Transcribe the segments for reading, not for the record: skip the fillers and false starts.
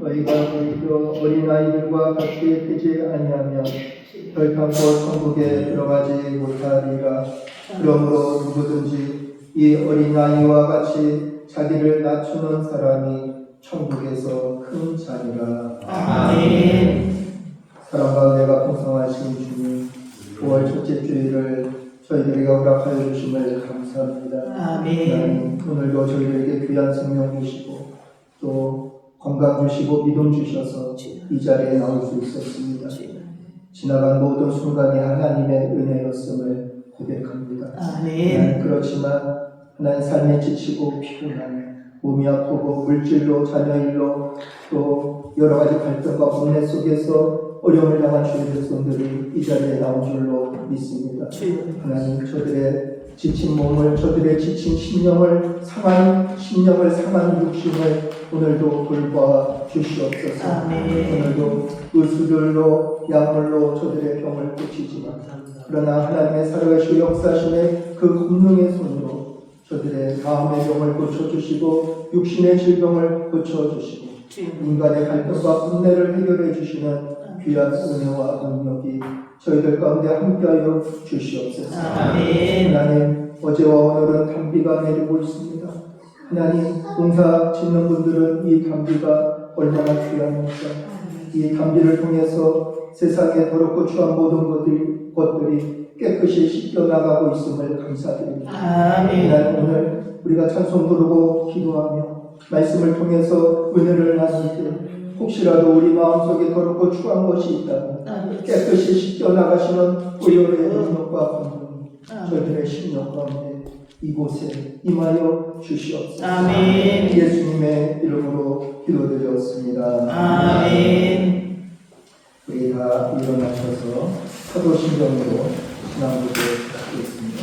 너희가 그 어린아이들과 같이 되지 아니하면 결단코 천국에 들어가지 못하리라. 그러므로 누구든지 이 어린아이와 같이 자기를 낮추는 사람이 천국에서 큰 자리라. 아멘. 사랑과 은혜가 풍성하신 주님, 9월 첫째 주일을 저희들에게 허락하여 주심을 감사합니다. 아멘. 하나님, 오늘도 저희들에게 귀한 생명 주시고 또 건강 주시고 믿음 주셔서 이 자리에 나올 수 있었습니다. 지나간 모든 순간이 하나님의 은혜였음을 고백합니다. 아멘. 그렇지만 하나님 삶에 지치고 피곤하며 몸이 아프고 물질로 자녀일로 또 여러 가지 갈등과 번뇌 속에서 어려움을 당한 주의 백성들이 이 자리에 나온 줄로 믿습니다. 하나님, 저들의 지친 몸을, 저들의 지친 상한 육신을 오늘도 돌봐 주시옵소서. 오늘도 의술로 약물로 저들의 병을 고치지만, 그러나 하나님의 살아가시고 역사심의 그 권능의 손으로 저들의 마음의 병을 고쳐주시고 육신의 질병을 고쳐주시고 인간의 갈등과 분내를 해결해 주시는 귀한 은혜와 능력이 저희들 가운데 함께하여 주시옵소서. 하나님, 어제와 오늘은 단비가 내리고 있습니다. 하나님, 농사 짓는 분들은 이 단비가 얼마나 귀합니까? 이 단비를 통해서 세상에 더럽고 추한 모든 것들이 깨끗이 씻겨나가고 있음을 감사드립니다. 하나님, 오늘 우리가 찬송 부르고 기도하며 말씀을 통해서 은혜를 나눌 때 혹시라도 우리 마음속에 더럽고 추한 것이 있다면 깨끗이 씻겨나가시는 보혈의 능력과 권능이 저희들의 심령 가운데 이곳에 임하여 주시옵소서. 아멘. 예수님의 이름으로 기도드렸습니다. 아멘. 우리 다 일어나셔서 사도신경으로 신앙고를 하겠습니다.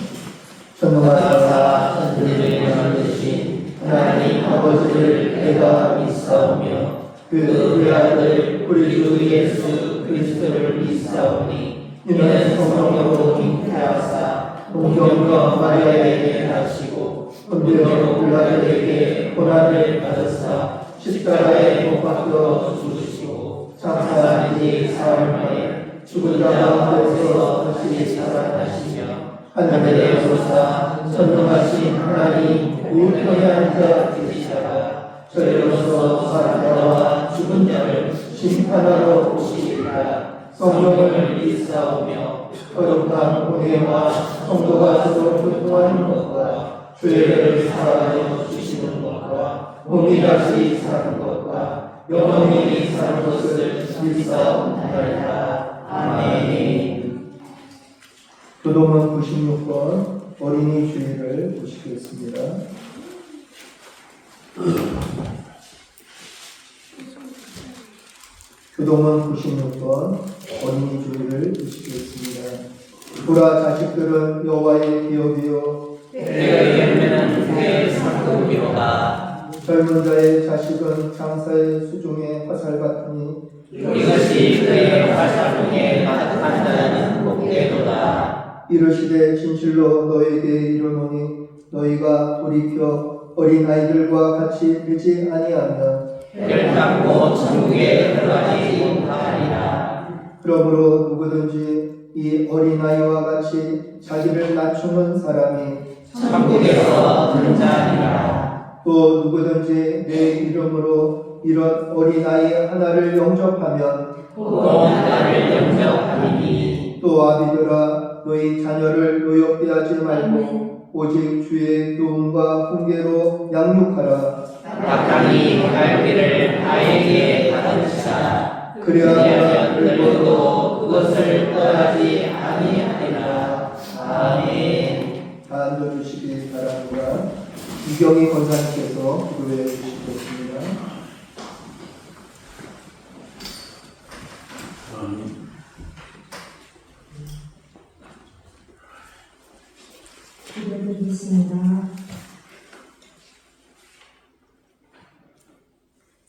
전능하사 천지를 만드신 하나님 아버지를 내가 믿사오며 그 아들 우리 주 예수 그리스도를 믿사오니 이는 성령으로 잉태하사 동정과 마리아에게 나시고 본디오 빌라도에게 고난을 받으사 십자가에 못 박혀 죽으시고 장사한 지 사흘 만에 죽은 자 가운데서 다시 살아나시며 하늘에 오르사 전능하신 하나님 우편에 앉아 계시다가 저희로서 사는 자와 죽은 자를 심판하러 오시리라. 성령을 믿사오며 거룩한 공예와 성도가 서로 교통하는 것과 죄를 사하여 주시는 것과 몸이 다시 사는 것과 영원히 사는 것을 믿사옵나이다. 아멘. 교도문 96번 어린이 주일을 보시겠습니다. 교도문 96번 어린이 주일을 보시겠습니다. 보라, 자식들은 여호와의 기업이요 때에 열매는 그의 상급이로다. 젊은 자의 자식은 장사의 수중의 화살 같으니 이것이 그의 화살통에 가득한 자는 복되도다. 이르시되 진실로 너에게 이르노니 너희가 돌이켜 어린아이들과 같이 되지 아니하면 결단코 천국에 들어가지 못하리라. 그러므로 누구든지 이 어린아이와 같이 자기를 낮추는 사람이 천국에서 큰 자니라. 또 누구든지 내 이름으로 이런 어린아이 하나를 영접하면 또 하나를 영접하리니 또 아비들아 너희 자녀를 노엽게 하지 말고 오직 주의 교훈과 훈계로 양육하라. 마땅히 갈비를 아이에게 받으시라. 그리하면 늙어도 그것을 떠나지 아니하리라. 아멘. 다 앉아주시기 바랍니다. 이경희 권사님께서 기도해 주시겠습니다. 기도드리겠습니다.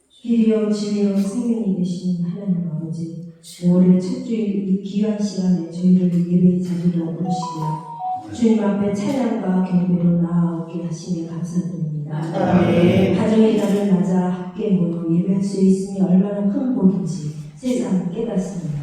길이요 지혜요 생명이 되신 하나님 아버지, 올해 첫 주일 이 귀한 시간에 저희를 예배의 자리로 오시며 주님 앞에 찬양과 경배로 나아오게 하시니 감사드립니다. 아멘. 가정의 달을 맞아 함께 모여 예배할 수 있으니 얼마나 큰 복인지 세상 깨닫습니다.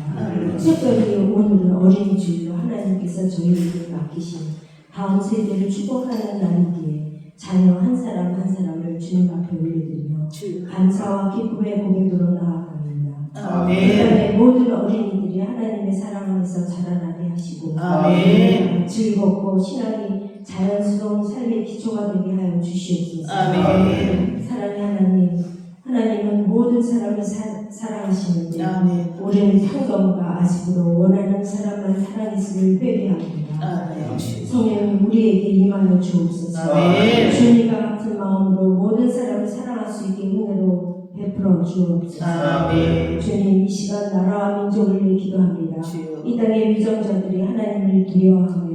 특별히 오늘은 어린이 주일로 하나님께서 저희에게 맡기신 다음 세대를 축복하는 날이기에 자녀 한 사람 한 사람을 주님 앞에 올려드리며 감사와 기쁨의 고백으로 나아갑니다. 아멘. 그다음에 모든 어린이들이 하나님의 사랑 안에서 자라나게 하시고 아멘. 즐겁고 신앙이 자연스러운 삶의 기초가 되게 하여 주시옵소서. 아멘. 사랑의 하나님, 하나님은 모든 사람을 사랑하시는데 아멘. 우리는 상경과 아직으로 원하는 사람만 사랑했음을 회개합니다. 아멘. 성령님 우리에게 임하여 주옵소서. 아멘. 주님과 같은 마음으로 모든 사람을 사랑할 수 있게 은혜로 베풀어 주옵소서. 아멘. 주님 이 시간 나라와 민족을 위해 기도합니다. 주여. 이 땅의 위정자들이 하나님을 두려워하며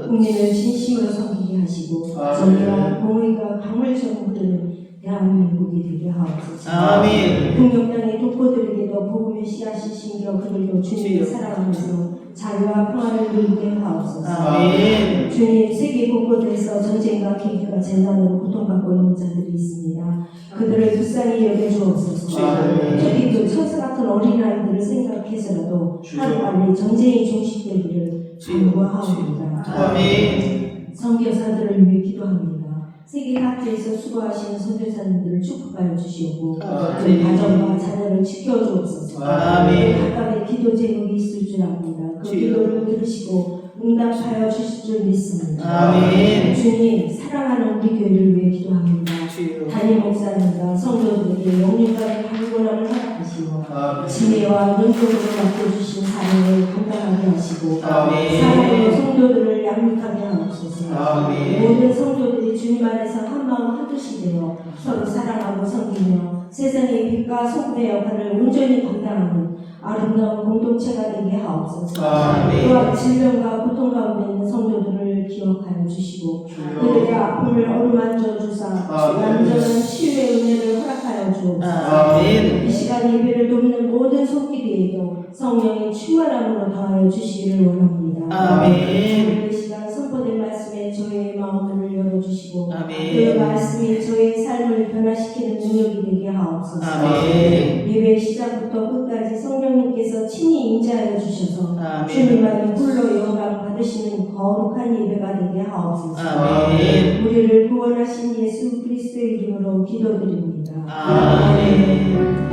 국민을 진심으로 섬기게 하시고 정의와 공의가 강물처럼 흐르는 대한민국이 되게 하옵소서. 아멘. 풍경땅의 독보들에게도 복음의 씨앗이 심겨 그들도 주님을 사랑하면서 자유와 평화를 누리게 하옵소서. 아멘. 주님 세계 곳곳에서 전쟁과 기근과 재난으로 고통받고 있는 자들이 있습니다. 그들을 불쌍히 여겨주옵소서. 아멘. 특히 그 천사 같은 어린아이들을 생각해서라도 하루빨리 전쟁이 종식되기를 간구하옵니다. 아멘. 선교사들을 위해 기도합니다. 세계 각지에서 수고하시는 선교사님들을 축복하여 주시고 그 가정과 자녀를 지켜주옵소서. 아멘. 각각의 기도 제목이 있을 줄 압니다. 그 기도를 들으시고 응답하여 주실 줄 믿습니다. 아멘. 주님 사랑하는 우리 교회를 위해 기도합니다. 담임 목사님과 성도들에게 영육간의 강건함을 허락하시고 지혜와 능력으로 맡겨주신 사명을 감당하게 하시고 아멘. 사랑으로 성도들을 양육하게 하옵소서. 아멘. 모든 성도들이 주님 안에서 한마음 한뜻이 되어 서로 사랑하고 섬기며 세상의 빛과 소금의 역할을 온전히 감당하는 아름다운 공동체가 되게 하옵소서. 아멘. 또한 질병과 고통 가운데 있는 성도들을 기억하여 주시고 그들의 아픔을 어루만져 주사 완전한 치유의 은혜를 허락하여 주옵소서. 아멘. 이 시간 예배를 돕는 모든 손길에도 성령의 충만함으로 더하여 주시기를 원합니다. 아멘. 이 시간 선포된 말씀에 저의 마음을 열어주시고 아멘. 그 말씀이 저의 삶을 변화시키는 능력이 되게 하옵소서. 아멘. 예배 시작부터 끝까지 성령님께서 친히 임재하여 주셔서 아멘. 주님만이 홀로 영광 받으시는 거룩한 예배가 되게 하옵소서. 아멘. 우리를 구원하신 예수 그리스도의 이름으로 기도드립니다. 아멘.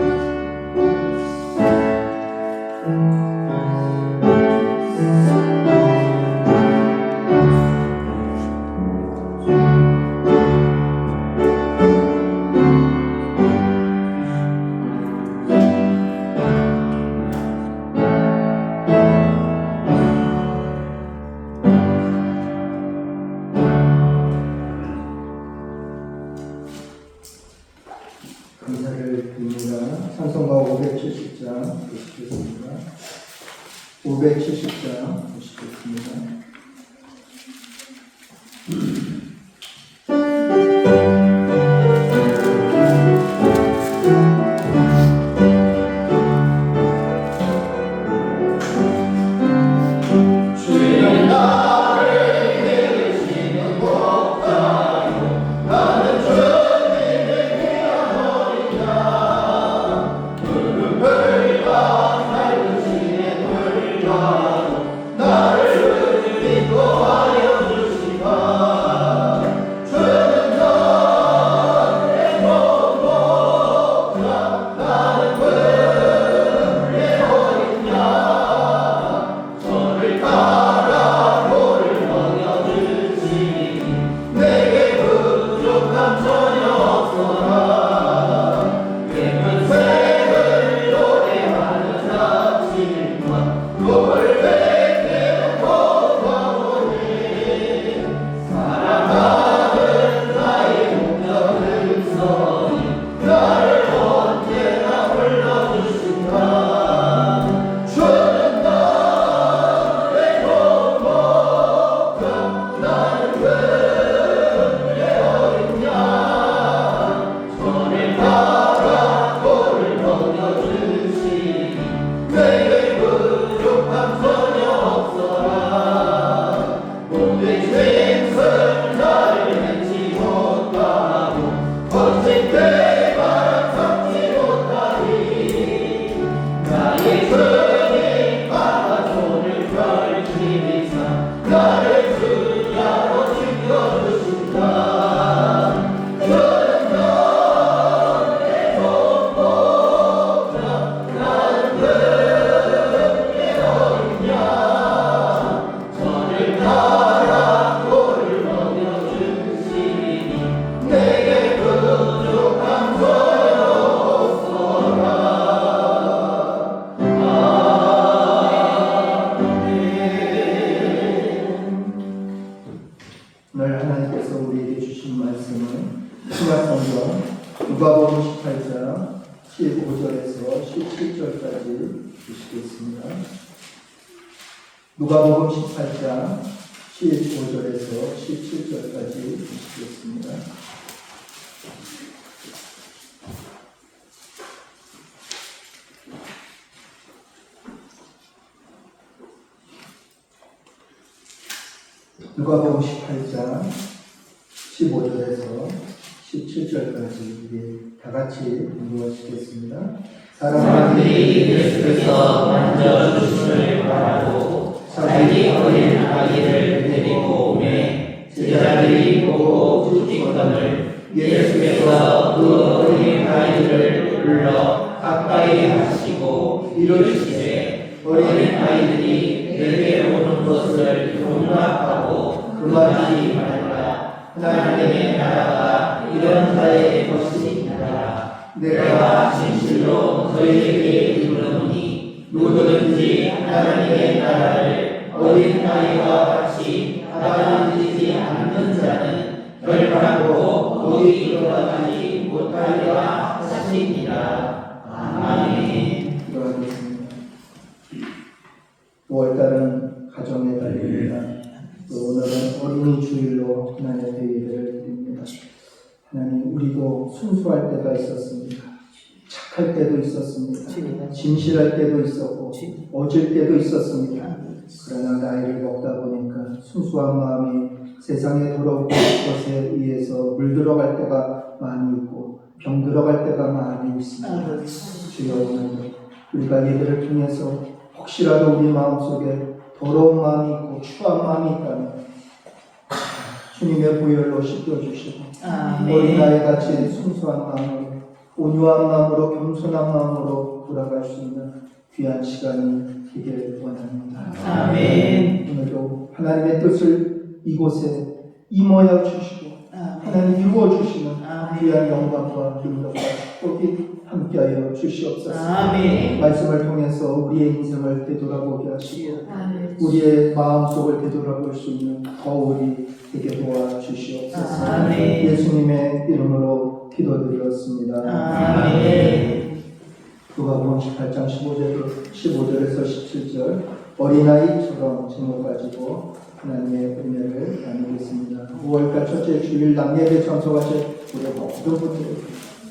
감사를 드립니다. 찬송가 570장 보시겠습니다. 570장 보시겠습니다. 나를 신약성경 누가복음 18장 15절에서 17절까지 보시겠습니다. 누가복음 18장 15절에서 17절까지 보시겠습니다. 누가복음 18장 15절에서 17절까지 우리 다 같이 읽어보시겠습니다. 사람들이 예수께서 만져주심을 바라고 자기 어린 아이를 데리고 오매 제자들이 보고 쫓기거늘 예수께서 그 어린 아이를 불러 가까이 하시고 이르시되 어린 아이들이 내게 오는 것을 용납하고 그만하지 말라. 하나님의 나라가 이런 자의 것이니라. 내가 진실로 너희에게 이르노니 누구든지 하나님의 나라를 어린 아이와 같이 받아들이지 않는 자는 결단코 거기 들어가지 못하리라 하시니라. 아멘. 기도하겠습니다. 5월달은 가정의 달입니다. 또 오늘은 어린이 주일로 하나님의 예배를 드립니다. 하나님, 우리도 순수할 때가 있었습니다. 착할 때도 있었습니다. 진실할 때도 있었고 어질 때도 있었습니다. 그러나 나이를 먹다 보니까 순수한 마음이 세상에 돌아오고 것에 의해서 물들어갈 때가 많이 있고 병들어갈 때가 많이 있습니다. 주여, 오늘 우리가 예배를 통해서 혹시라도 우리 마음속에 더러운 마음이 있고 추한 마음이 있다면 주님의 보혈로 씻겨주시고 어린아이 같이 순수한 마음으로 온유한 마음으로 겸손한 마음으로 돌아갈 수 있는 귀한 시간이 되길 원합니다. 아멘. 오늘도 하나님의 뜻을 이곳에 임하여 주시고 하나님 이루어 주시는 귀한 영광과 능력과 축복이 함께하여 주시옵소서. 아멘. 말씀을 통해서 우리의 인생을 되돌아보게 하시고 우리의 마음속을 되돌아볼 수 있는 거울이 되게 도와주시옵소서. 아멘. 예수님의 이름으로 기도드렸습니다. 아멘. 누가복음 18장 15절에서 17절 어린아이처럼 제목 가지고 하나님의 은혜를 나누겠습니다. 5월달 첫째 주일 남예배 참석하실 우리 모든 분들,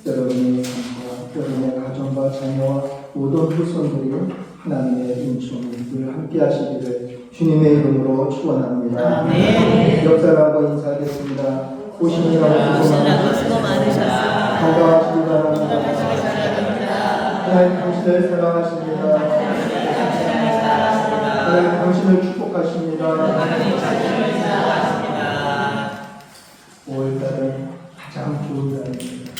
여러분의 가정과 여러분의 가정과 자녀와 모든 후손들이 하나님의 은총을 늘 함께 하시기를 주님의 이름으로 축원합니다. 아멘. 옆 사람과 인사하겠습니다. 오시느라고 수고 많으셨습니다. 건강하시기 바랍니다. 하나님 당신을 사랑하십니다. 하나님 당신을 축복하십니다. 5월달은 가장 좋은 달입니다.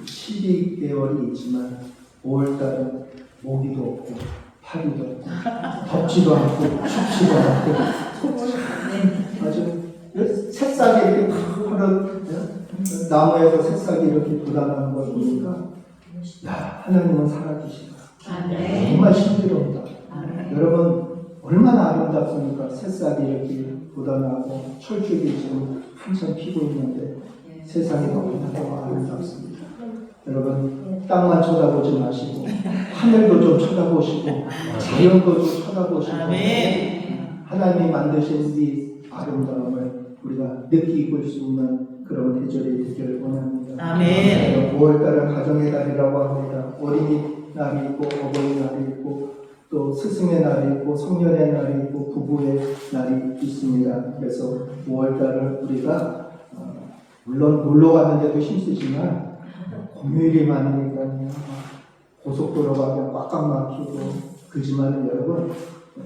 12개월이 있지만 5월달은 모기도 없고 파리도 없고 덥지도 않고 춥지도 않고 아주 새싹이 이렇게 푸른 나무에서 새싹이 이렇게 돋아나는 걸 보니까 야, 하나님은 살아계시다. 정말 신비로우다. 여러분 얼마나 아름답습니까? 새싹이 이렇게 돋아나고 철쭉이 지금 한참 피고 있는데 세상이 너무나도 아름답습니다. 여러분 땅만 쳐다보지 마시고 하늘도 좀 쳐다보시고 자연도 좀 쳐다보시고 하나님이 만드신 이 아름다움을 우리가 느끼고 수 있는 그런 계절이 되기를 원합니다. 아멘. 5월달은 가정의 달이라고 합니다. 어린이날이 있고 어버이날이 있고 또 스승의 날이 있고 성년의 날이 있고 부부의 날이 있습니다. 그래서 5월달을 우리가 물론 놀러 가는데도 힘쓰지만 공휴일이 많으니까요. 고속도로 가면 꽉꽉 막히고 그렇지만 여러분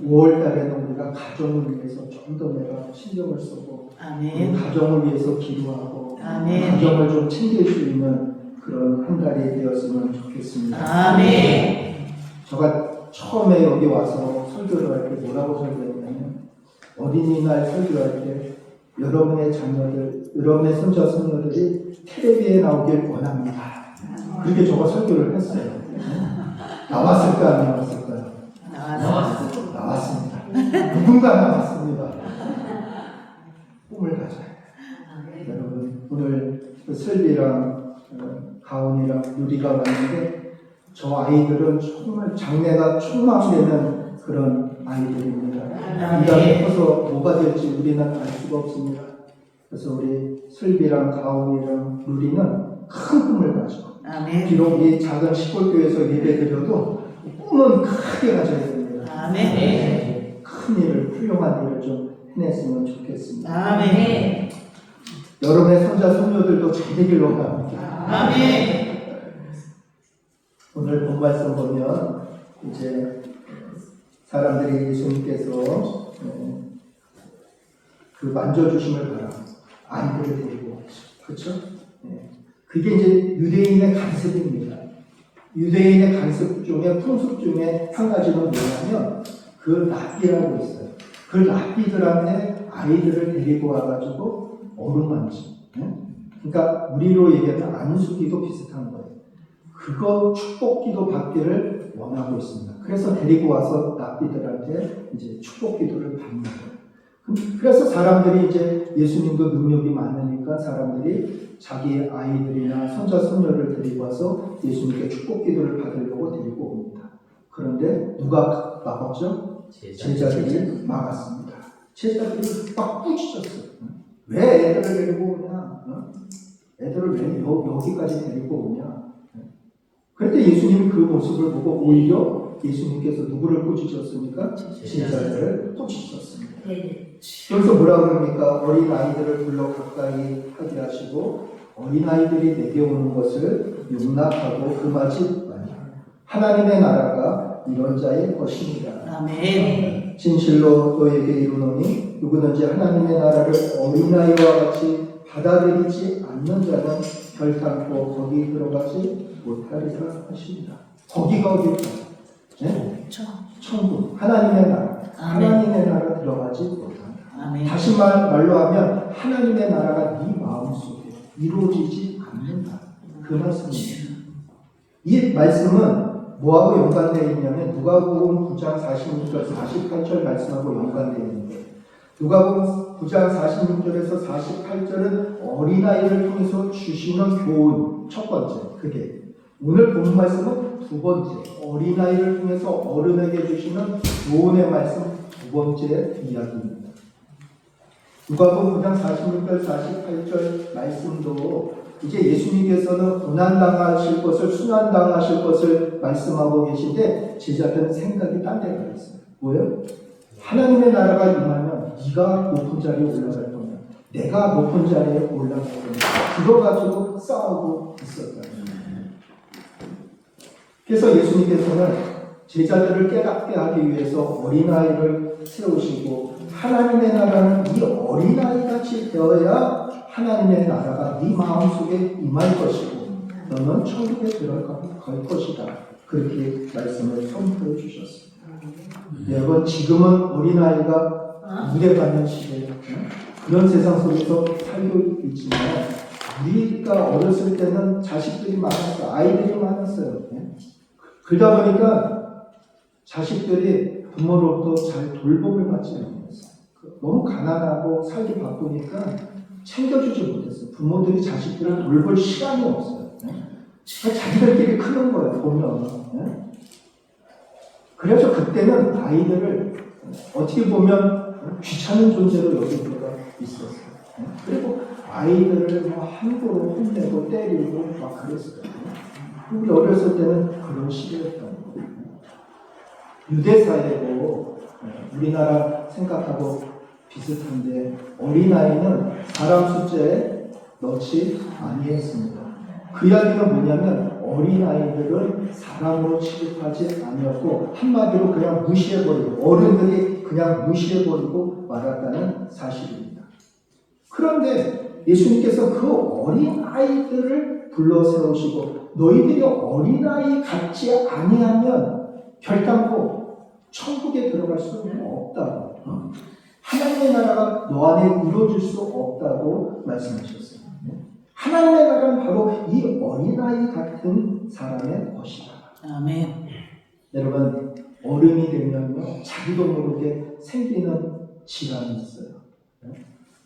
5월달에는 우리가 가정을 위해서 좀 더 내가 신경을 쓰고 우리 가정을 위해서 기도하고 가정을 좀 챙길 수 있는 그런 한 달이 되었으면 좋겠습니다. 아멘. 제가 처음에 여기 와서 설교를 할 때 뭐라고 설교했냐면 어린이날 설교할 때 여러분의 자녀들, 여러분의 손자 손녀들이 텔레비에 나오길 원합니다. 그렇게 제가 설교를 했어요. 나왔을까 안 나왔을까요? 나왔습니다. 누군가 나왔습니다. 꿈을 가져요. 여러분 오늘 슬비랑 가온이랑 누리가 왔는데 저 아이들은 정말 장래가 촉망되는 그런 아이들입니다. 이 다음에 커서 뭐가 될지 우리는 알 수가 없습니다. 그래서 우리 슬비랑 가온이랑 누리는 큰 꿈을 가지고 아멘. 비록 이 작은 시골교회에서 예배드려도 꿈은 크게 가져야 됩니다. 아멘. 큰 일을, 훌륭한 일을 좀 해냈으면 좋겠습니다. 아멘. 여러분의 손자, 손녀들도 잘 되기를 바랍니다. 아멘. 오늘 본 말씀 보면 이제 사람들이 예수님께서 그 만져주심을 바라 아이들을 데리고 그렇죠? 그게 이제 유대인의 간습입니다. 유대인의 간습 중에 풍습 중에 한 가지는 뭐냐면 그 랍비라고 있어요. 그 랍비들한테 아이들을 데리고 와가지고 어루만지. 그러니까 우리로 얘기하면 안수기도 비슷한 거예요. 그거 축복기도 받기를 원하고 있습니다. 그래서 데리고 와서 랍비들한테 이제 축복기도를 받는 거예요. 그래서 사람들이 이제 예수님도 능력이 많으니까 사람들이 자기 아이들이나 손자 손녀를 데리고 와서 예수님께 축복기도를 받으려고 데리고 옵니다. 그런데 누가 막았죠? 제자들이 막았습니다. 제자들이 막 꾸짖었어요. 왜 애들을 데리고 오냐? 애들을 왜 여기까지 데리고 오냐? 그런데 예수님이 그 모습을 보고 오히려 예수님께서 누구를 꾸짖었습니까? 제자들을 꾸짖었습니다. 그래서 뭐라 그럽니까? 어린 아이들을 불러 가까이 하게 하시고 어린 아이들이 내게 오는 것을 용납하고 금하지 마니 하나님의 나라가 이런 자의 것입니다. 아멘. 진실로 너에게 이르노니 누구든지 하나님의 나라를 어린아이와 같이 받아들이지 않는 자는 결단코 거기 들어가지 못하리라 하십니다. 거기가 어딜까? 네? 천국, 하나님의 나라. 아멘. 하나님의 나라 들어가지 못한다. 아멘. 다시 말로 하면 하나님의 나라가 네 마음속에 이루어지지 않는다. 그 말씀입니다. 이 말씀은 뭐하고 연관되어 있냐면 누가복음 9장 46절 48절 말씀하고 연관되어 있는데 누가복음 9장 46절에서 48절은 어린아이를 통해서 주시는 교훈 첫 번째 그게 오늘 본 말씀은 두 번째 어린아이를 통해서 어른에게 주시는 교훈의 말씀 두 번째 이야기입니다. 누가복음 9장 46절 48절 말씀도 이제 예수님께서는 고난당하실 것을 순환당하실 것을 말씀하고 계신데 제자들은 생각이 딴 데 가 있어요. 뭐예요? 하나님의 나라가 임하면 네가 높은 자리에 올라갈 거냐 내가 높은 자리에 올라갈 거냐 그거 가지고 싸우고 있었다. 그래서 예수님께서는 제자들을 깨닫게 하기 위해서 어린아이를 세우시고 하나님의 나라는 이 어린아이같이 되어야 하나님의 나라가 네 마음속에 임할 것이고 너는 천국에 들어갈 것이다. 그렇게 말씀을 선포해 주셨습니다. 여러분 지금은 어린아이가 무대받는 시대 그런 세상 속에서 살고 있지만 우리가 어렸을 때는 자식들이 많았어요. 아이들이 많았어요. 그러다 보니까 자식들이 부모로부터 잘 돌봄을 받지 못했어요. 너무 가난하고 살기 바쁘니까 챙겨주지 못했어요. 부모들이 자식들을 돌볼 시간이 없어요. 자기들끼리 크는 거예요, 보면. 그래서 그때는 아이들을 어떻게 보면 귀찮은 존재로 여길 때가 있었어요. 그리고 아이들을 함부로 혼내고 때리고 막 그랬어요. 우리 어렸을 때는 그런 시대였던 거예요. 유대사회고 우리나라 생각하고 비슷한데 어린아이는 사람 숫자에 넣지 아니했습니다. 그 이야기는 뭐냐면 어린아이들은 사람으로 취급하지 아니었고 한마디로 그냥 무시해버리고 어른들이 그냥 무시해버리고 말았다는 사실입니다. 그런데 예수님께서 그 어린아이들을 불러 세우시고 너희들이 어린아이 같지 아니하면 결단코 천국에 들어갈 수는 없다고 하나님의 나라가 너 안에 이루어질 수 없다고 말씀하셨어요. 하나님의 나라는 바로 이 어린아이 같은 사람의 것이다. 아멘. 여러분 어른이 되면요 자기도 모르게 생기는 질환이 있어요.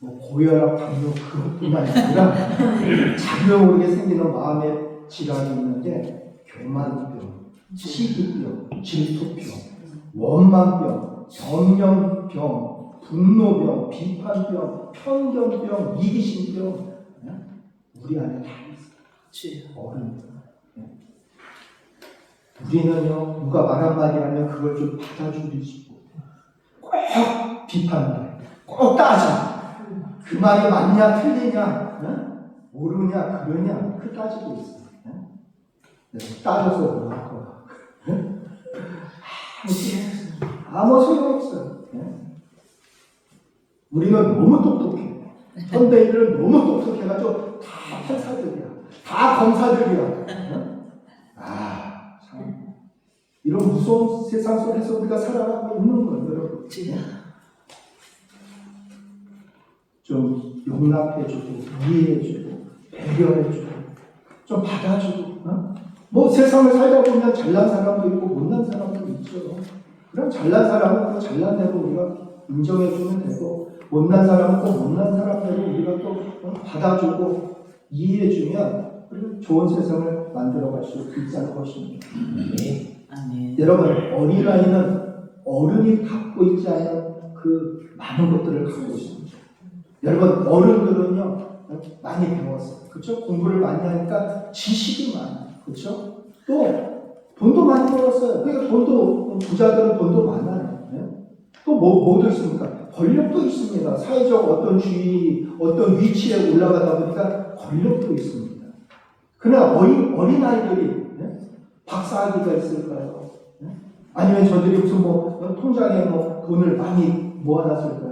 뭐 고혈압, 당뇨 그것뿐만 아니라 자기도 모르게 생기는 마음의 질환이 있는데 교만병, 시기병, 질투병, 원망병, 정령병, 분노병, 비판병, 편견병, 이기심병 우리 안에 다 있어요. 어른들. 우리는요 누가 말 한마디 하면 그걸 좀 받아주지 못해요. 꼭 비판해, 꼭 따져. 그 말이 맞냐 틀리냐 모르냐 그러냐 그 따지고 있어요. 그래서 따져서 뭐할 거야. 아무 소용없어요. 우리는 너무 똑똑해. 현대인들은 너무 똑똑해가지고 다 판사들이야. 다 검사들이야. 참 이런 무서운 세상 속에서 우리가 살아가고 있는 거예요, 여러분. 좀 용납해주고 이해해주고 배려해주고 좀 받아주고 뭐 세상을 살다 보면 잘난 사람도 있고 못난 사람도 있죠. 그럼 잘난 사람은 그 잘난 대로 우리가 인정해주면 되고 못난 사람은 또 못난 사람대로 우리가 또 받아주고 이해해주면 우리가 좋은 세상을 만들어갈 수 있다는 것입니다. 여러분 어린아이는 어른이 갖고 있지 않은 그 많은 것들을 갖고 있습니다. 여러분 어른들은요 많이 배웠어요. 그렇죠? 공부를 많이 하니까 지식이 많아요. 그렇죠? 또 돈도 많이 벌었어요. 그러니까 돈도 부자들은 돈도 많아요. 또 뭐도 있습니까? 권력도 있습니다. 사회적 어떤 주의, 어떤 위치에 올라가다 보니까 권력도 있습니다. 그러나 어린아이들이 박사학위가 있을까요? 아니면 저들이 무슨 뭐 통장에 뭐 돈을 많이 모아놨을까요?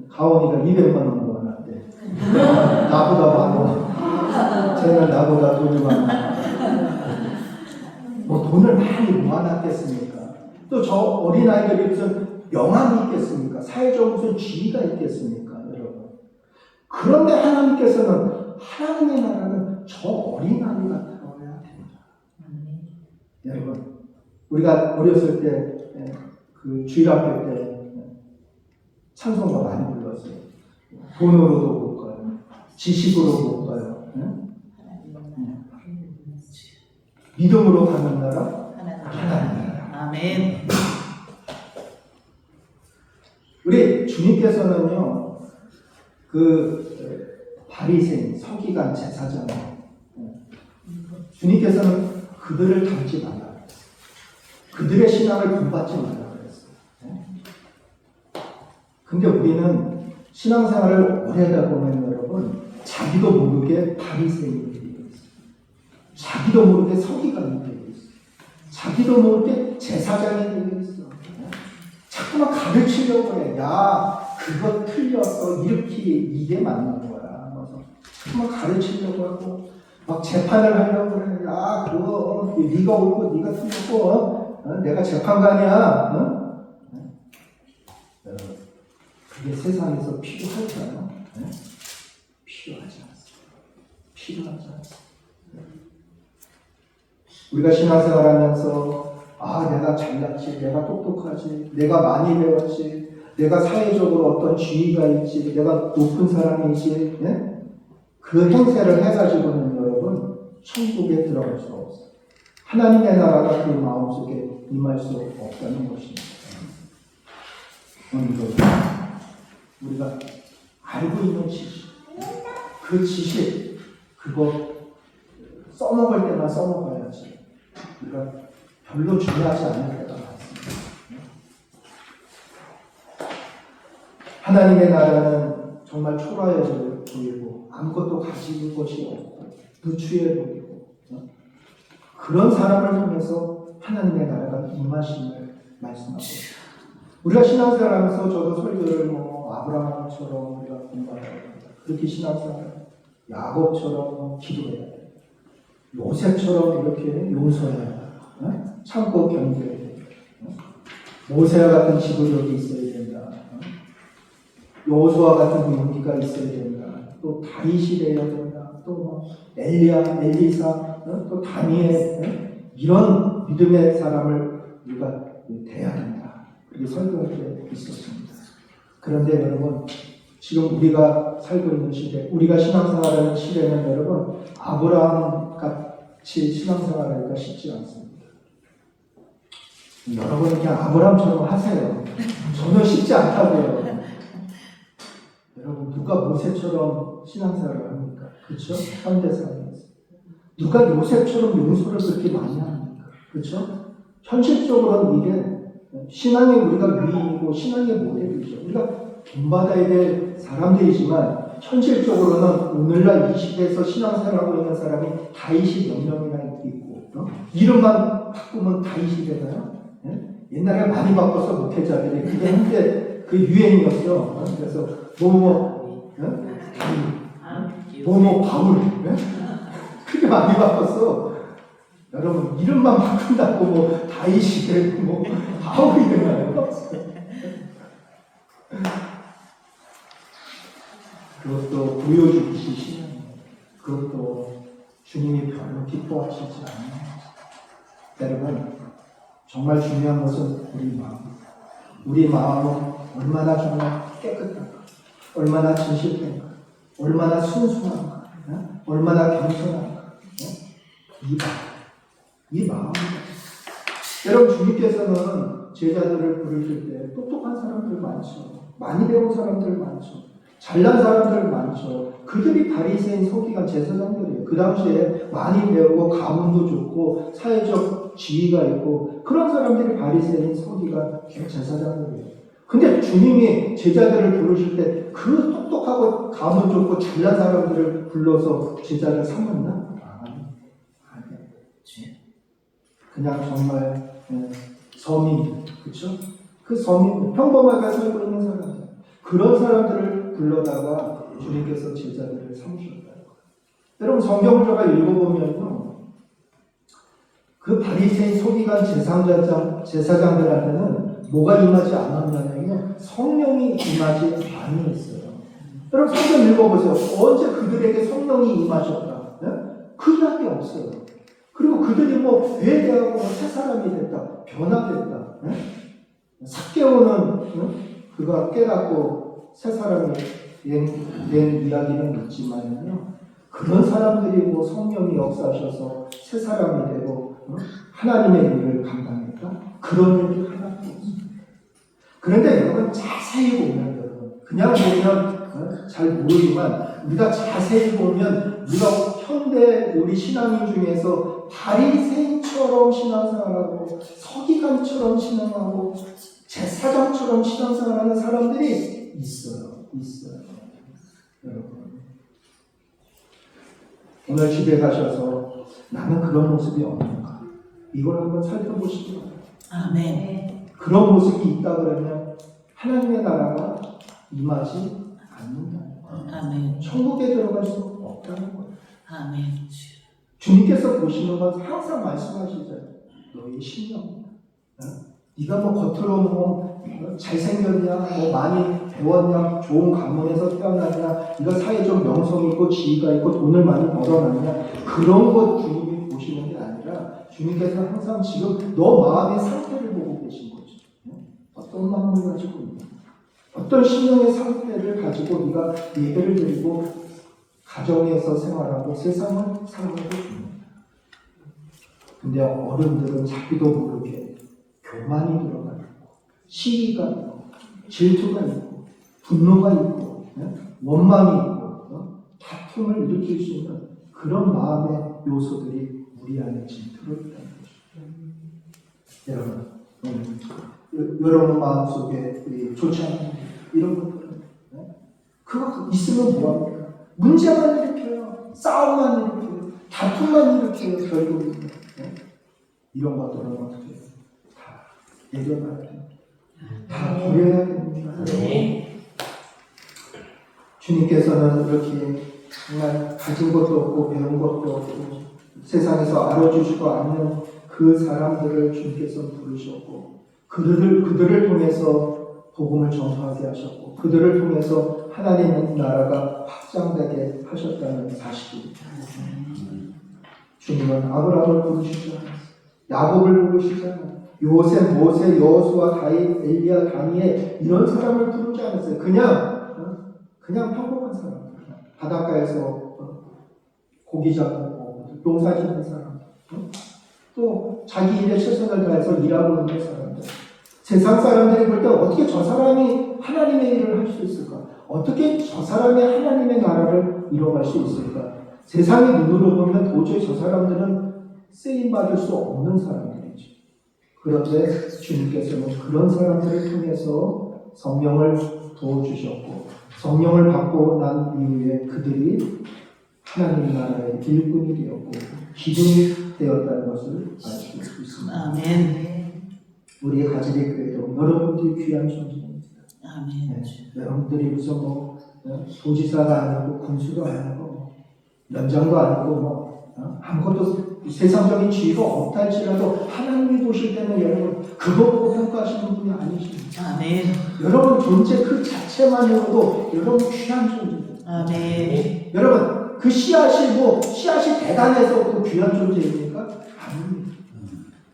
가원이가 200만 원 모아놨대. 나보다 많아. 쟤는 나보다 돈이 많아. 뭐 돈을 많이 모아놨겠습니까? 또 저 어린아이들이 무슨 명함이 있겠습니까? 사회적 무슨 지위가 있겠습니까? 여러분. 그런데 하나님께서는 하나님의 나라는 저 어린아이가 들어야 된다. 여러분, 우리가 어렸을 때 그 주일학교 때 찬송가 많이 불렀어요. 돈으로도 못 가요. 지식으로 못 가요. 믿음으로 가는 나라 하나님 나라. 아멘. 우리 주님께서는요 그 바리새인 서기관 제사장 주님께서는 그들을 닮지 말라 그랬어요. 그들의 신앙을 본받지 말라 그랬어요. 근데 우리는 신앙생활을 오래 하다 보면 여러분 자기도 모르게 바리새인이 되고 있어요. 자기도 모르게 서기관이 되고 있어요. 자기도 모르게 제사장이 되고 있어. 자꾸만 가르치려고 해. 야, 그거 틀렸어. 이게 맞는 거야. 그래서 자꾸만 가르치려고 하고 막 재판을 하려고 그래. 야, 그거 네가 옳고 네가 틀렸고 내가 재판관이야. 그게 세상에서 필요할까요? 필요하지 않습니다. 필요하지 않습니다. 우리가 신앙생활하면서 내가 잘났지, 내가 똑똑하지, 내가 많이 배웠지, 내가 사회적으로 어떤 지위가 있지, 내가 높은 사람이지, 그 행세를 해가지고는 여러분 천국에 들어갈 수가 없어요. 하나님의 나라가 그 마음속에 임할 수 없다는 것입니다. 오늘도 우리가 알고 있는 지식, 그 지식, 그거 써먹을 때만 써먹어야지. 우리가 별로 중요하지 않을 때가 많습니다. 하나님의 나라는 정말 초라해 보이고 아무것도 가진 것이 없고 부추해 보이고 그런 사람을 통해서 하나님의 나라가 임하심을 말씀하고 우리가 신앙생활하면서 저도 설교를 아브라함처럼 우리가 공부해야 됩니다. 그렇게 신앙생활 야곱처럼 기도해야 돼요. 요셉처럼 이렇게 용서해야 돼요. 참고 견뎌야 돼요. 모세와 같은 지도력이 있어야 된다. 여호수아 같은 용기가 있어야 된다. 또 다윗이 되어야 된다. 또 엘리야, 엘리사, 또 다니엘 이런 믿음의 사람을 우리가 돼야 된다. 그게 설교할 때 있었습니다. 그런데 여러분 지금 우리가 살고 있는 시대, 우리가 신앙생활하는 시대는 여러분 아브라함 같이 신앙생활하기가 쉽지 않습니다. 여러분은 그냥 아브라함처럼 하세요. 전혀 쉽지 않다고요. 여러분 누가 모세처럼 신앙생활을 합니까? 그렇죠? 현대사회에서 누가 요셉처럼 용서를 그렇게 많이 합니까? 그렇죠? 현실적으로는 이게 신앙의 우리가 위인이고 신앙의 모델이죠. 우리가 본받아야 될 사람들이지만 현실적으로는 오늘날 이 시대에서 신앙생활하고 있는 사람이 다윗이 몇 명이나 있고 이름만 바꾸면 다윗이 되나요? 옛날에 많이 바꿔서 목회자들이 그게 한때 그 유행이었어. 그래서 뭐뭐 바울 그게 많이 바꿨어. 여러분 이름만 바꾼다고 뭐 다윗이 되고 뭐 바울이 되나요? 그것도 보여주듯이 신앙이에요. 그것도 주님이 별로 기뻐하시지 않아요. 여러분 정말 중요한 것은 우리 마음. 우리 마음은 얼마나 정말 깨끗한가, 얼마나 진실된가, 얼마나 순수한가, 얼마나 겸손한가. 이 마음. 여러분 주님께서는 제자들을 부르실 때 똑똑한 사람들 많죠. 많이 배운 사람들 많죠. 잘난 사람들 많죠. 그들이 바리새인 서기관 제사장들이에요. 그 당시에 많이 배우고 가문도 좋고 사회적 지위가 있고 그런 사람들이 바리새인 서기관 제사장들이에요. 근데 주님이 제자들을 부르실 때 그 똑똑하고 가문 좋고 잘난 사람들을 불러서 제자를 삼았나? 아니에요. 그냥 정말 서민, 그렇죠? 그 서민, 평범하게 살고 있는 사람들, 그런 사람들을 불러다가 주님께서 제자들을 삼으셨다는 거예요. 여러분 성경을 제가 읽어보면요, 그 바리새인 서기관 제사장들한테는 뭐가 임하지 않았냐면요, 성령이 임하지 아니했어요. 여러분 성경 읽어보세요. 언제 그들에게 성령이 임하셨다? 그 이야기 없어요. 그리고 그들이 뭐 회개하고 뭐 새 사람이 됐다, 변화됐다. 삭개오는 그가 깨닫고 새 사람이 된 이야기는 있지만요, 그런 사람들이 뭐 성령이 역사하셔서 새 사람이 되고 하나님의 일을 감당했다? 그런 일이 하나도 없습니다. 그런데 여러분 자세히 보면, 여러분 그냥 보면 잘 모르지만 우리가 자세히 보면 우리가 현대 우리 신앙인 중에서 바리새인처럼 신앙생활하고 서기관처럼 신앙하고 제사장처럼 신앙생활하는 사람들이 있어요. 여러분 오늘 집에 가셔서 나는 그런 모습이 없는가, 이걸 한번 살펴보시기 바랍니다. 아멘. 그런 모습이 있다 그러면 하나님의 나라가 임하지 않는다는 거예요. 아멘. 천국에 들어갈 수 없다는 거예요. 아멘. 주님께서 보시는 건 항상 말씀하시잖아요. 너의 신념이야. 네가 뭐 겉으로 뭐 잘생겼냐, 뭐 많이 배웠냐, 좋은 가문에서 태어났냐, 네가 사회적 명성이 있고 지위가 있고 돈을 많이 벌어놨냐, 그런 것 주님이 보시는 게 아니라 주님께서 항상 지금 너 마음의 상태를 보고 계신 거죠. 어떤 마음을 가지고 있냐, 어떤 신령의 상태를 가지고 네가 예배를 드리고 가정에서 생활하고 세상을 살아가고 있냐. 근데 어른들은 자기도 모르게 교만이 들어가 있고 시기가 있고 질투가 있고 분노가 있고 원망이 있고 다툼을 일으킬 수 있는 그런 마음의 요소들이 우리 안에 진투를 했다는 거죠. 여러분 마음속에 좋지 않은 이런 것들은 그거 있으면 뭐합니까? 문제만 일으켜요. 싸움만 일으켜요. 다툼만 일으켜요. 결국은 이런 것들은 어떻게 해요? 다 내려놔야 됩니다. 다 버려야 됩니다. 주님께서는 이렇게 정말 가진 것도 없고 배운 것도 없고 세상에서 알아주지도 않는 그 사람들을 주님께서 부르셨고 그들을 통해서 복음을 전파하게 하셨고 그들을 통해서 하나님의 나라가 확장되게 하셨다는 사실입니다. 주님은 아브라함을 부르시지 않았어요. 야곱을 부르시지 않았어요. 요셉, 모세, 여호수아, 다윗, 엘리야, 다니엘 이런 사람을 부르지 않았어요. 그냥 그냥 평범한 사람들, 바닷가에서 고기 잡고 농사 짓는 사람들, 또 자기 일에 최선을 다해서 일하고 있는 사람들, 세상 사람들이 볼 때 어떻게 저 사람이 하나님의 일을 할 수 있을까? 어떻게 저 사람이 하나님의 나라를 이뤄갈 수 있을까? 세상의 눈으로 보면 도저히 저 사람들은 쓰임받을 수 없는 사람들이죠. 그런데 주님께서는 그런 사람들을 통해서 성령을 부어주셨고, 성령을 받고 난 이후에 그들이 하나님 나라의 일꾼이 되었고 기둥이 되었다는 것을 알 수 있습니다. 아멘. 우리 가지리 교회도 여러분들이 귀한 존재입니다. 아멘. 여러분들이 무슨 도지사가 아니고 군수도 아니고 연장도 아니고 아무것도 세상적인 지위가 없다 할지라도 하나님이 보실 때는 여러분 그거 보고 평가하시는 분이 아니십니다. 아멘. 여러분 존재 그 자체만으로도 여러분 귀한 존재입니다. 아멘. 여러분 그 씨앗이 대단해서 그 귀한 존재입니까? 아닙니다.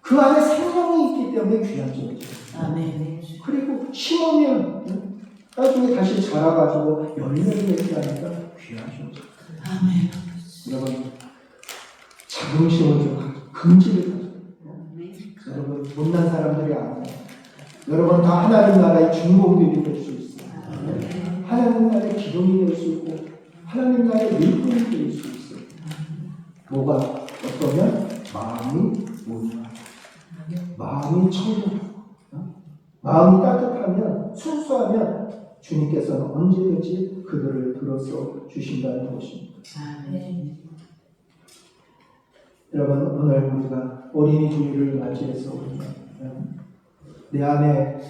그 안에 생명이 있기 때문에 귀한 존재. 아멘. 그리고 심으면 나중에 다시 자라가지고 열매를 맺게 하니까 귀한 존재. 아멘. 여러분 자긍심을 좀 가지고 긍지를 가지고 여러분 못난 사람들이 아니에요. 여러분 다 하나님 나라의 중공들이 될 수 있어요. 하나님 나라의 기둥이 될 수 있고 하나님 나라의 일꾼이 될 수 있어요. 뭐가 어떠면 마음이 온유하고 마음이 청결하고 마음이 따뜻하면 순수하면 주님께서는 언제든지 그들을 들어서 주신다는 것입니다. 아멘. 여러분 오늘 우리가 어린이 주일을 맞이해서 내 안에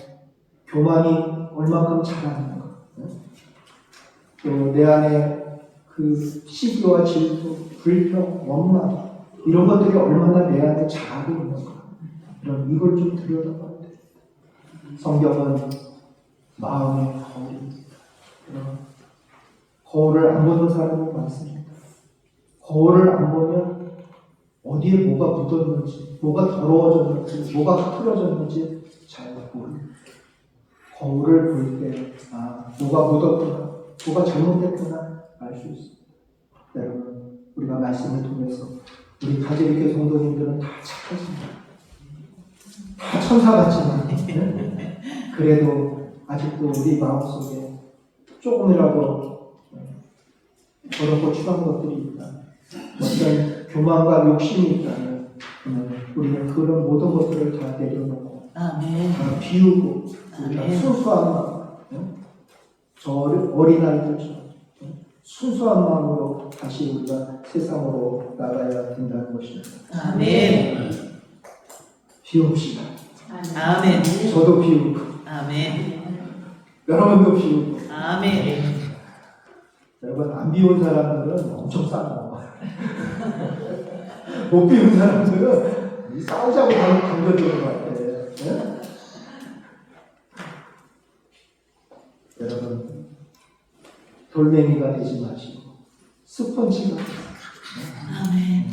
교만이 얼마큼 자라는가, 또 내 안에 그 시기와 질투, 불평, 원망 이런 것들이 얼마나 내 안에 자라고 있는가, 이런 이걸 좀 들여다봐야 돼. 성경은 마음의 거울입니다. 거울을 안 보는 사람은 많습니다. 거울을 안 보면 어디에 뭐가 묻었는지, 뭐가 더러워졌는지, 뭐가 흐트러졌는지 잘 모릅니다. 거울을 볼 때, 뭐가 묻었구나, 뭐가 잘못됐구나 알 수 있습니다. 여러분, 우리가 말씀을 통해서 우리 가지리교 성도님들은 다 착하십니다. 다 천사 같지만, 그래도 아직도 우리 마음속에 조금이라도 더럽고 추한 것들이 있다. 어떤 교만과 욕심이 있다면 우리는 그런 모든 것들을 다 내려놓고 아멘. 다 비우고 우리가 아멘. 순수한 마음, 저 어린아이들처럼 순수한 마음으로 다시 우리가 세상으로 나가야 된다는 것입니다. 아멘. 비웁시다. 아멘. 저도 비우고 아멘. 여러분도 비우고. 아멘. 여러분 안 비운 사람들은 엄청 싸워. 못 비운 사람들은 싸우자고 던져주는 것 같아. 네? 여러분 돌멩이가 되지 마시고 스펀지가 되세요. 아멘.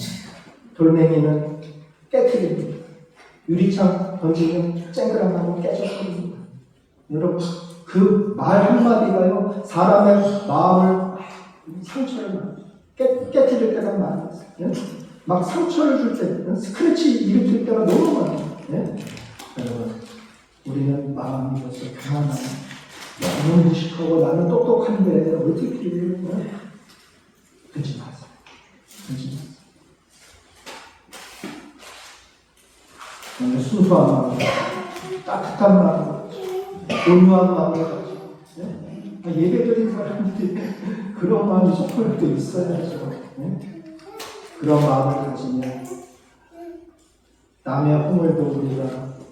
돌멩이는 깨트립니다. 유리창 던지면 쨍그랑하고 깨져버립니다. 여러분 그 말 한마디가요 사람의 마음을 상처를 깨트릴 때가 많아요. 예? 막 상처를 줄 때, 스크래치 일으킬 때가 너무 많아요. 예? 여러분, 우리는 마음이어서 교만하고 너무 무식하고 나는 똑똑한데 어떻게 그래? 그러지 마세요. 그러지 마세요. 오늘 순수한 마음, 따뜻한 마음, 온유한 마음을 가지고 예배드린 사람들이 그런 마음이 조금도 있어야죠. 그런 마음을 가지면 남의 허물도 우리가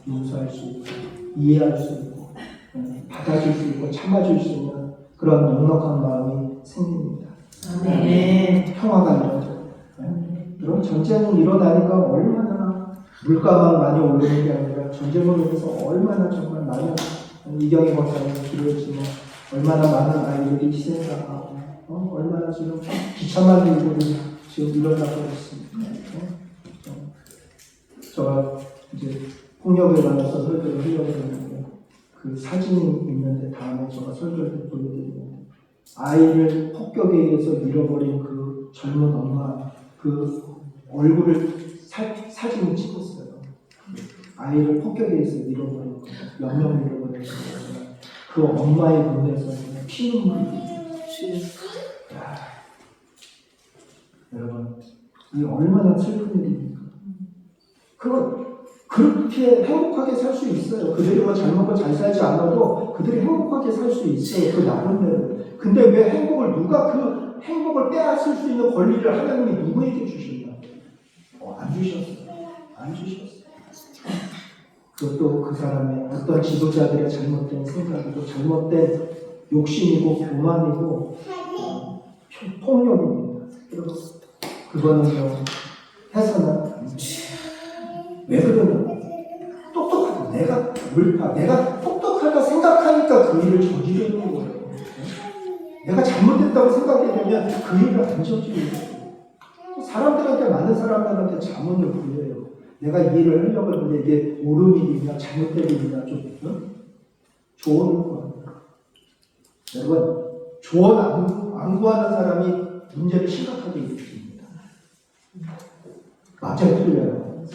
용서할 수 있고 이해할 수 있고 받아줄 수 있고 참아줄 수 있는 그런 넉넉한 마음이 생깁니다. 아멘. 평화가 일어나죠. 그럼 전쟁은 일어나니까 얼마나 물가만 많이 오르는 게 아니라 전쟁으로 인해서 얼마나 정말 많은 이경희 목사님 기도했지만 얼마나 많은 아이들이 희생당하고 얼마나 지금 비참한 일들이 지금 일어나고 있습니다. 제가 이제 폭력에 관해서 설교를 하려고 했는데 그 사진이 있는데 다음에 제가 설교를 보여드리는데 아이를 폭격에 의해서 잃어버린 그 젊은 엄마 그 얼굴을 사진을 찍었어요. 아이를 폭격에 의해서 잃어버린 거, 몇 명 잃어버린 거, 그 엄마의 눈에서 피눈물이. 여러분, 이게 얼마나 슬픈 일입니까? 그렇게 행복하게 살 수 있어요. 그들이 뭐 잘 먹고 잘 살지 않아도 그들이 행복하게 살 수 있어요. 그 나름대로. 근데 왜 누가 그 행복을 빼앗을 수 있는 권리를 하나님이 누구에게 주셨나? 안 주셨어요. 안 주셨어요. 그것도 그 사람의 어떤 지도자들의 잘못된 생각이고 잘못된 욕심이고 교만이고 폭력입니다. 그리고 그거는요 해서는 왜 그러냐? 똑똑하다. 내가 옳다. 내가 똑똑하다 생각하니까 그 일을 저지르는 거예요. 내가 잘못했다고 생각이 되면 그 일을 안 저지르는 거예요. 많은 사람들한테 자문을 구해요. 내가 이 일을 하려고 하는데 이게 옳은 일이냐 잘못된 일이냐 좀 조언을 구합니다. 여러분, 조언 안 구하는 사람이 문제를 심각하게 일으킵니다. 맞아요, 틀려요.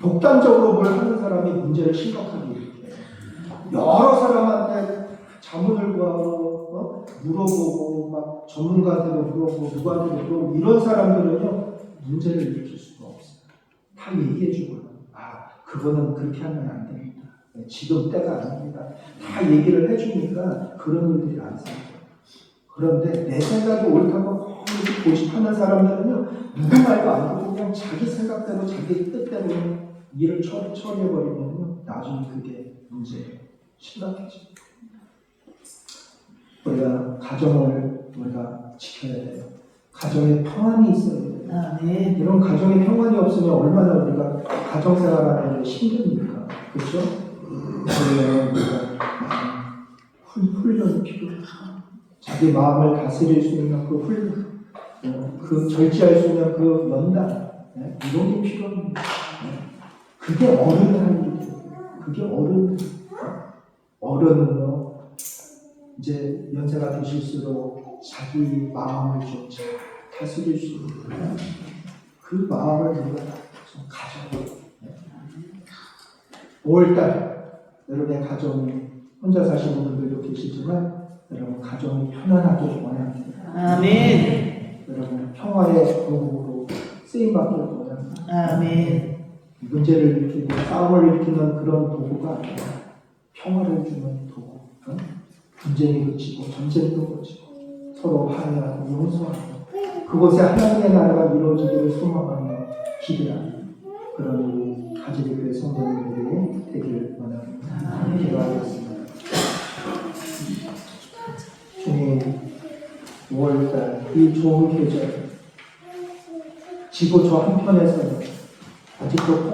독단적으로 뭘 하는 사람이 문제를 심각하게 일으켜요. 여러 사람한테 자문을 구하고 물어보고 막 전문가한테 물어보고 누구한테 물어보고 이런 사람들은요 문제를 일으킬 수가 없어요. 다 얘기해주고요. 그거는 그렇게 하면 안 됩니다. 지금 때가 아닙니다. 다 얘기를 해주니까 그런 일들이 안 생겨요. 그런데 내 생각이 옳다고 고집하는 사람들은요 누구 말도 안 듣고 그냥 자기 생각대로 자기 뜻대로 일을 처리해버리면요 나중에 그게 문제예요. 심각해집니다. 우리가 가정을 지켜야 돼요. 가정에 평안이 있어야 돼요. 네. 이런 가정에 평안이 없으면 얼마나 우리가 가정생활하는 게 힘듭니까? 그렇죠? 그러면 우리가 훈련이 필요해요. 자기 마음을 다스릴 수 있는 그 훈련, 그 절제할 수 있는 그 연단, 이런 게 필요합니다. 그게 어른이 하는 일이에요. 그게 어른은요, 이제 연세가 드실수록 자기 마음을 좀 잘 다스릴 수 있는 그 마음을 우리가 좀 가져요. 5월달 여러분의 가정이 혼자 사시는 분들도 계시지만 여러분 가정이 편안하길 원합니다. 아멘. 여러분 평화의 도구로 쓰임받길 원합니다. 아멘. 문제를 일으키고 싸움을 일으키는 그런 도구가 아니라 평화를 주는 도구. 분쟁이 그치고 전쟁도 그치고 서로 화해하고 용서하고 그곳에 하나님의 나라가 이루어지기를 소망하며 기대하는 그런 우리 가지리교회 성도님들이 되기를 원합니다. 기도하겠습니다. 주님, 5월달 이 좋은 계절 지구 저 한편에서는 아직도